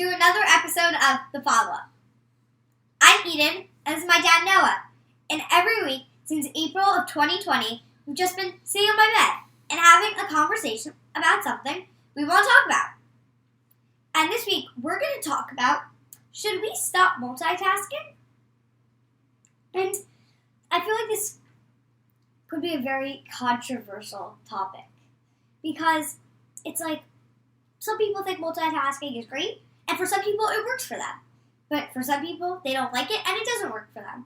to another episode of The Follow-Up. I'm Eden, and this is my dad Noah. And every week since April of 2020, we've just been sitting on my bed and having a conversation about something we want to talk about. And this week, we're going to talk about, should we stop multitasking? And I feel like this could be a very controversial topic because it's like some people think multitasking is great, and for some people it works for them. But for some people, they don't like it and it doesn't work for them.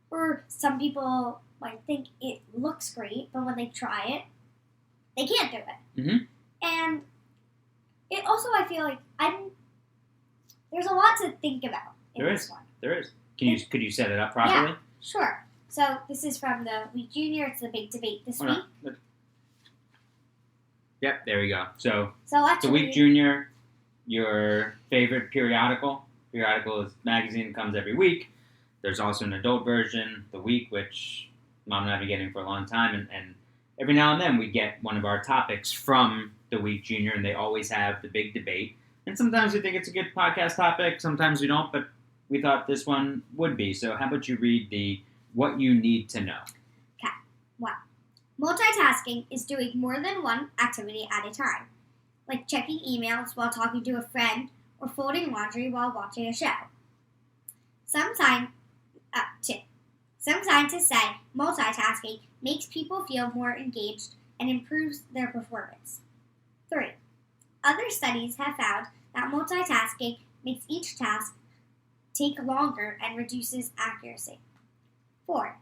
Or some people might think it looks great, but when they try it, they can't do it. Mm-hmm. And it also, I feel like there's a lot to think about in this one. There is. Could you set it up properly? Yeah, sure. So this is from the Week Junior. It's the big debate this week. No. Yep, there we go. So actually, the Week Junior, your favorite periodical. Periodical is magazine, comes every week. There's also an adult version, The Week, which Mom and I have been getting for a long time. And every now and then we get one of our topics from the Week Junior, and they always have the big debate. And sometimes we think it's a good podcast topic, sometimes we don't, but we thought this one would be. So how about you read the what you need to know? Okay. 1. Multitasking is doing more than one activity at a time, like checking emails while talking to a friend or folding laundry while watching a show. Some scientists say multitasking makes people feel more engaged and improves their performance. 3. Other studies have found that multitasking makes each task take longer and reduces accuracy. 4.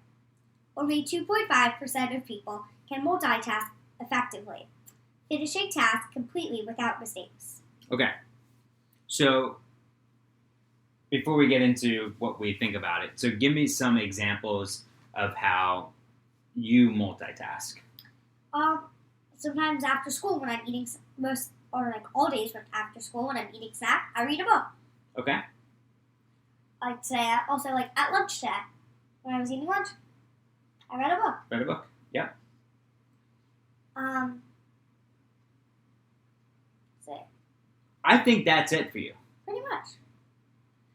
Only 2.5% of people can multitask effectively, finishing tasks completely without mistakes. Okay. So before we get into what we think about it, so give me some examples of how you multitask. Sometimes after school when I'm eating all days after school when I'm eating snack, I read a book. Okay. I'd say also at lunch today, when I was eating lunch, I read a book. Read a book. Yep. So I think that's it for you. pretty much.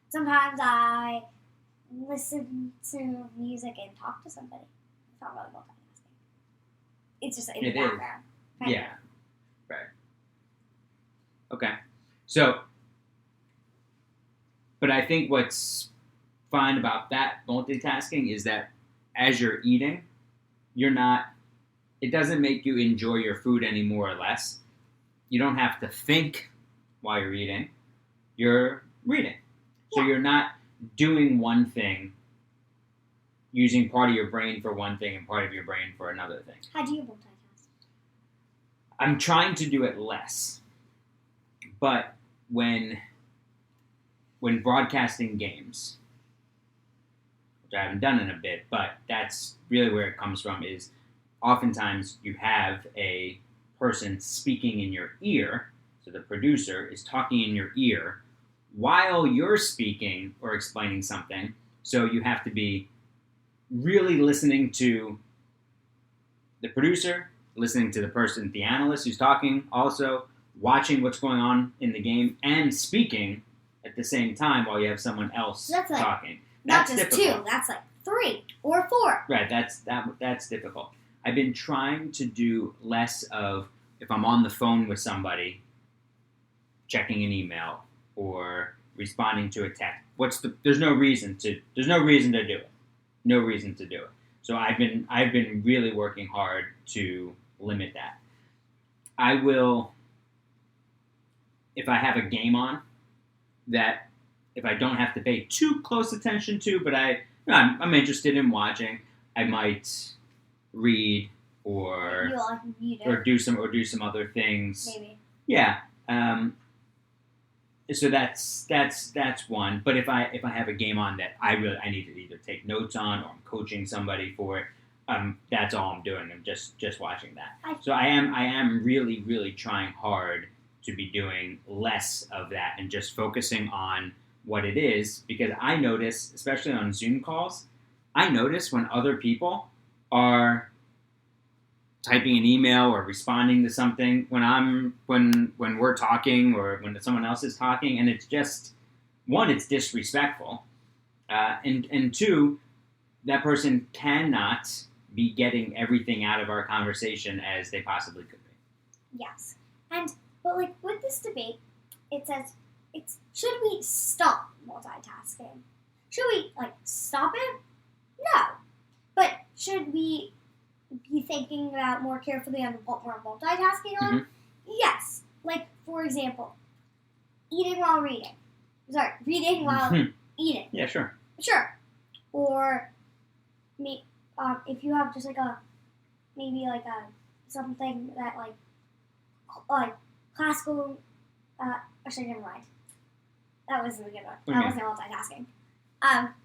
Sometimes I listen to music and talk to somebody. It's not really multitasking. It's just in the background. Yeah. Right. Okay. So, but I think what's fine about that multitasking is that as you're eating, it doesn't make you enjoy your food any more or less. You don't have to think while you're eating. You're reading. So you're not doing one thing, using part of your brain for one thing and part of your brain for another thing. How do you multitask? I'm trying to do it less. But when broadcasting games, which I haven't done in a bit, but that's really where it comes from, is oftentimes you have a person speaking in your ear, so the producer is talking in your ear while you're speaking or explaining something, so you have to be really listening to the producer, listening to the analyst who's talking, also watching what's going on in the game, and speaking at the same time while you have someone else talking. Not That's just difficult. 2, that's 3 or 4. Right, that's difficult. I've been trying to do less of, if I'm on the phone with somebody, checking an email or responding to a text. There's no reason to do it. No reason to do it. So I've been really working hard to limit that. I will, if I have a game on that if I don't have to pay too close attention to, but I'm interested in watching, I might read or do some other things. Maybe. Yeah. So that's one. But if I have a game on that I need to either take notes on or I'm coaching somebody for it, that's all I'm doing. I'm just watching that. So I am really, really trying hard to be doing less of that and just focusing on what it is, because I notice, especially on Zoom calls, I notice when other people are typing an email or responding to something when we're talking or when someone else is talking, and it's just one, it's disrespectful, and two, that person cannot be getting everything out of our conversation as they possibly could be. Yes. But like with this debate, it says should we stop multitasking? Should we like stop it? No. But should we be thinking about more carefully on what we're multitasking on? Mm-hmm. Yes. Like for example, eating while reading. Sorry, reading while eating. Yeah, sure. Sure. Or if you have just like something that like classical. Actually, never mind. That wasn't a good one. That wasn't multitasking.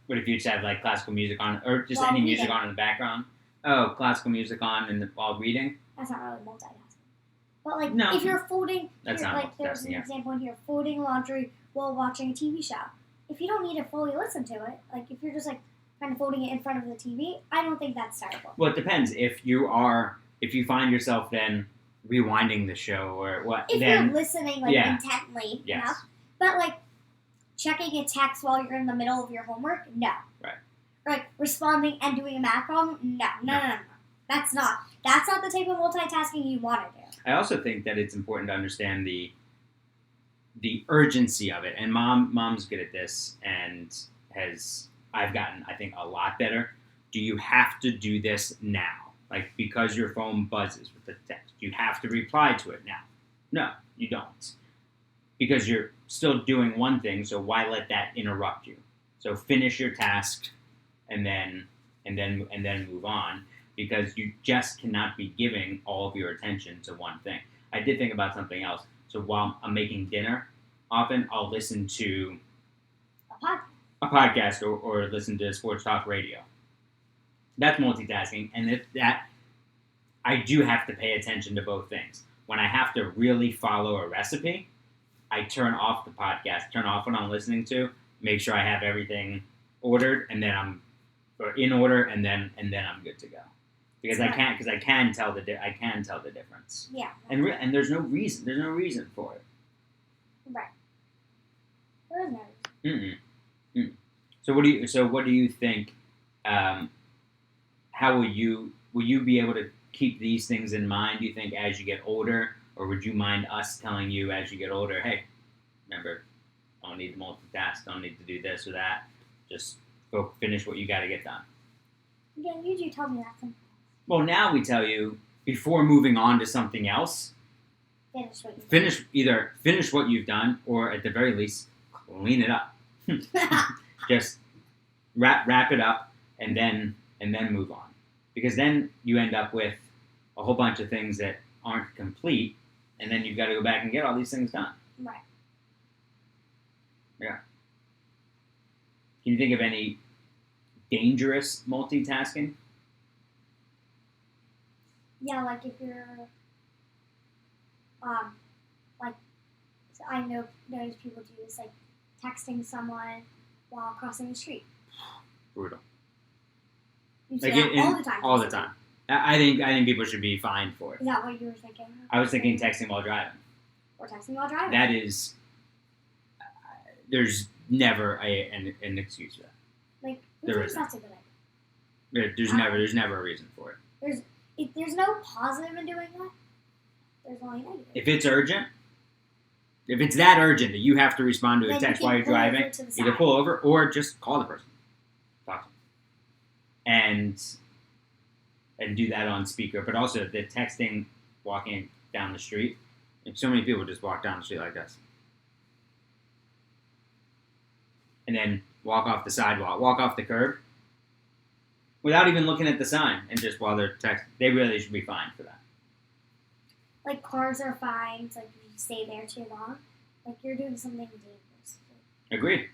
What if you just have like classical music on, or just while any reading. music on in the background? Oh, classical music on while reading. That's not really multitasking. But like, No. if you're folding, That's not like there's an multitasking, yeah. example in here: folding laundry while watching a TV show. If you don't need to fully listen to it, like if you're just like kind of folding it in front of the TV, I don't think that's terrible. Well, it depends. If you find yourself then rewinding the show or what, If then you're listening like intently yes. enough, but like checking a text while you're in the middle of your homework, no. Right. Or like responding and doing a math problem, no. That's not the type of multitasking you want to do. I also think that it's important to understand the urgency of it. And mom's good at this, and I've gotten, I think, a lot better. Do you have to do this now? Like, because your phone buzzes with the text, you have to reply to it now. No, you don't. Because you're still doing one thing, so why let that interrupt you? So finish your task and then move on, because you just cannot be giving all of your attention to one thing. I did think about something else. So while I'm making dinner, often I'll listen to a podcast or listen to sports talk radio. That's multitasking, and I do have to pay attention to both things. When I have to really follow a recipe, I turn off the podcast, turn off what I'm listening to, make sure I have everything ordered, and then in order, and then I'm good to go. Because I can tell the difference. Yeah. And there's no reason for it. Right. There is no reason. Mm-mm. So what do you think? How will you be able to keep these things in mind? Do you think as you get older, or would you mind us telling you as you get older, hey, remember, don't need to multitask, don't need to do this or that. Just go finish what you got to get done. Yeah, you do tell me that sometimes. Well, now we tell you before moving on to something else. Finish what you've done, or at the very least, clean it up. Just wrap it up, and then move on. Because then you end up with a whole bunch of things that aren't complete, and then you've got to go back and get all these things done. Right. Yeah. Can you think of any dangerous multitasking? Yeah, like if you're, like, so I notice people do this, like, texting someone while crossing the street. Brutal. You see that all the time. All the time. I think people should be fined for it. Is that what you were thinking? I was thinking texting while driving. Or texting while driving. That is, there's never an excuse for that. Like, There isn't. that's a good idea. There's never a reason for it. If there's no positive in doing that, there's only negative. If it's urgent, if it's that urgent that you have to respond to a Then text you while can you're pull over driving, to the either side. pull over or just call the person, talk to them, and do that on speaker. But also the texting, walking down the street. And so many people just walk down the street like this, and then walk off the sidewalk, walk off the curb, without even looking at the sign, and just while they're texting. They really should be fined for that. Like, cars are fines, like, if you stay there too long. Like, you're doing something dangerous. Agreed.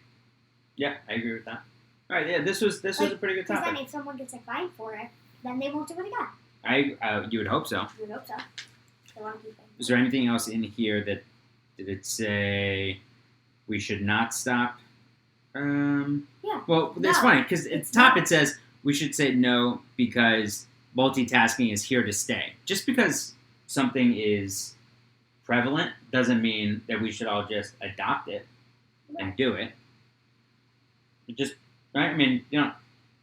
Yeah, I agree with that. All right, yeah, this was a pretty good Because topic. then if someone gets a fine for it, then they won't do it again. You would hope so. You would hope so. They want to keep it. Is there anything else in here did it say we should not stop? Yeah. Well, that's No, funny because at the top it says we should say no because multitasking is here to stay. Just because something is prevalent doesn't mean that we should all just adopt it and do it. Right? I mean,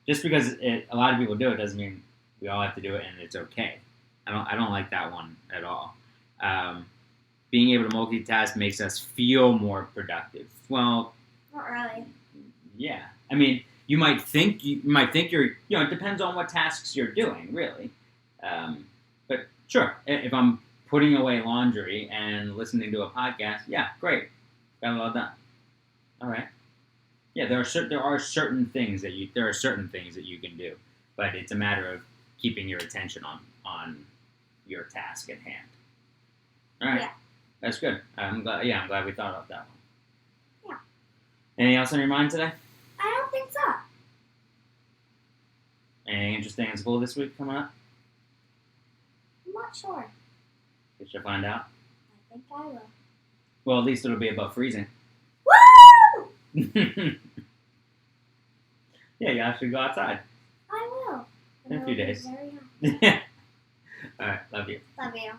just because a lot of people do it doesn't mean we all have to do it and it's okay. I don't like that one at all. Being able to multitask makes us feel more productive. Well, not really. Yeah. I mean, you might think you're, it depends on what tasks you're doing, really. But sure, if I'm putting away laundry and listening to a podcast, yeah, great, got it all done. All right. Yeah, there are certain things that you can do, but it's a matter of keeping your attention on your task at hand. All right. Yeah. That's good. I'm glad we thought about that one. Yeah. Anything else on your mind today? I don't think so. Anything interesting in school this week coming up? I'm not sure. We should find out. I think I will. Well, at least it'll be above freezing. Woo! Yeah, you have to go outside. I will. In a few days. Very happy. All right, love you. Love you.